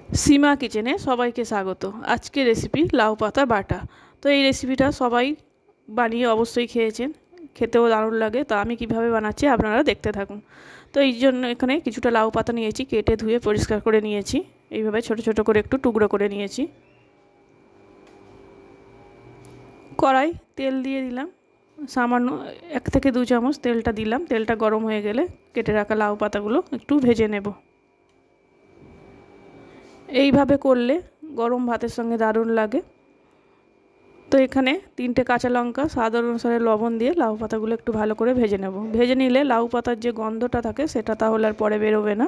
সীমা কিচেনে সবাইকে স্বাগত। আজকে রেসিপি লাউ পাতা বাটা। তো এই রেসিপিটা সবাই বানিয়ে অবশ্যই খেয়েছেন, খেতেও দারুণ লাগে। তো আমি কিভাবে বানাচ্ছি আপনারা দেখতে থাকুন। তো এই জন্য এখানে কিছুটা লাউ পাতা নিয়েছি, কেটে ধুয়ে পরিষ্কার করে নিয়েছি। এইভাবে ছোট ছোট করে একটু টুকরো করে নিয়েছি। কড়াই তেল দিয়ে দিলাম, সামান্য 1 থেকে 2 চামচ তেলটা দিলাম। তেলটা গরম হয়ে গেলে কেটে রাখা লাউ পাতাগুলো একটু ভেজে নেব। এইভাবে করলে গরম ভাতের সঙ্গে দারুণ লাগে। তো এখানে 3টে কাঁচা লঙ্কা, স্বাদ অনুসারে লবণ দিয়ে লাউ পাতাগুলো একটু ভালো করে ভেজে নেব। ভেজে নিলে লাউ পাতার যে গন্ধটা থাকে সেটা তাহলে আর পরে বেরোবে না।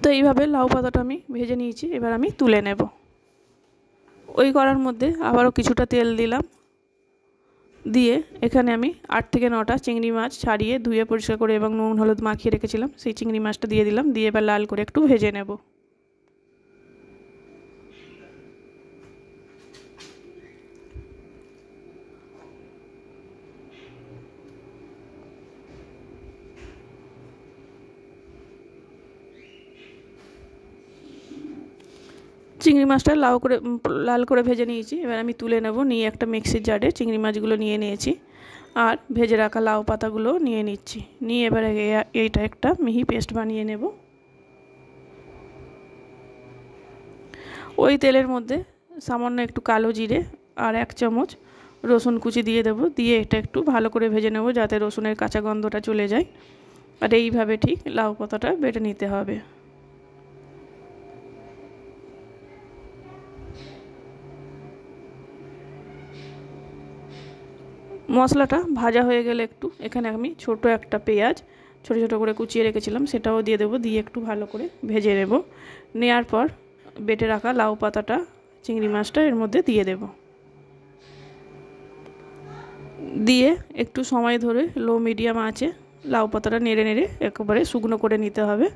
তো এইভাবে লাউ পাতাটা আমি ভেজে নিয়েছি, এবার আমি তুলে নেব। ওই কড়ার মধ্যে আবারও কিছুটা তেল দিলাম, দিয়ে এখানে আমি 8 থেকে 9টা চিংড়ি মাছ ছাড়িয়ে ধুয়ে পরিষ্কার করে এবং নুন হলুদ মাখিয়ে রেখেছিলাম, সেই চিংড়ি মাছটা দিয়ে দিলাম। দিয়ে এবার লাল করে একটু ভেজে নেব। চিংড়ি মাছটা লাল করে ভেজে নিয়েছি, এবার আমি তুলে নেব। নিয়ে একটা মিক্সির জারে চিংড়ি মাছগুলো নিয়ে নিয়েছি আর ভেজে রাখা লাউ পাতাগুলো নিয়ে নিচ্ছি। নিয়ে এবার এইটা একটা মিহি পেস্ট বানিয়ে নেব। ওই তেলের মধ্যে সামান্য একটু কালো জিরে আর 1 চামচ রসুন কুচি দিয়ে দেব। দিয়ে এটা একটু ভালো করে ভেজে নেব যাতে রসুনের কাঁচা গন্ধটা চলে যায়। আর এইভাবে ঠিক লাউ পাতাটা বেটে নিতে হবে। মশলাটা ভাজা হয়ে গেলে একটু এখানে আমি ছোট একটা পেঁয়াজ ছোট ছোট করে কুচিয়ে রেখেছিলাম, সেটাও দিয়ে দেবো। দিয়ে একটু ভালো করে ভেজে নেব। নেয়ার পর বেটে রাখা লাউ পাতাটা, চিংড়ি মাছটা এর মধ্যে দিয়ে দেব। দিয়ে একটু সময় ধরে লো মিডিয়াম আঁচে লাউ পাতাটা নেড়ে নেড়ে একেবারে শুকনো করে নিতে হবে।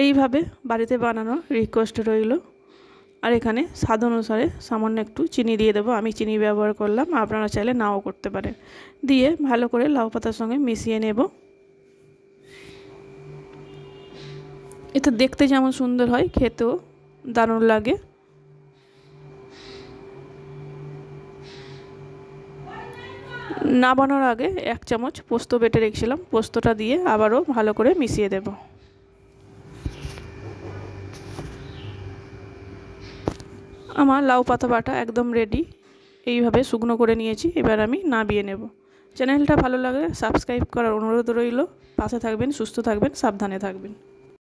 এইভাবে বাড়িতে বানানোর রিকোয়েস্ট রইল। আর এখানে স্বাদ অনুসারে সামান্য একটু চিনি দিয়ে দেবো। আমি চিনি ব্যবহার করলাম, আপনারা চাইলে নাও করতে পারেন। দিয়ে ভালো করে লাউ পাতার সঙ্গে মিশিয়ে নেব। এটা দেখতে যেমন সুন্দর হয়, খেতেও দারুণ লাগে। নামানোর আগে 1 চামচ পোস্ত বেটে রেখেছিলাম, পোস্তটা দিয়ে আবারও ভালো করে মিশিয়ে দেব। আমার লাউ পাতা বাটা একদম রেডি। এইভাবে শুকনো করে নিয়েছি, এবার আমি নামিয়ে নেব। চ্যানেলটা ভালো লাগলে সাবস্ক্রাইব করার অনুরোধ রইল। পাশে থাকবেন, সুস্থ থাকবেন, সাবধানে থাকবেন।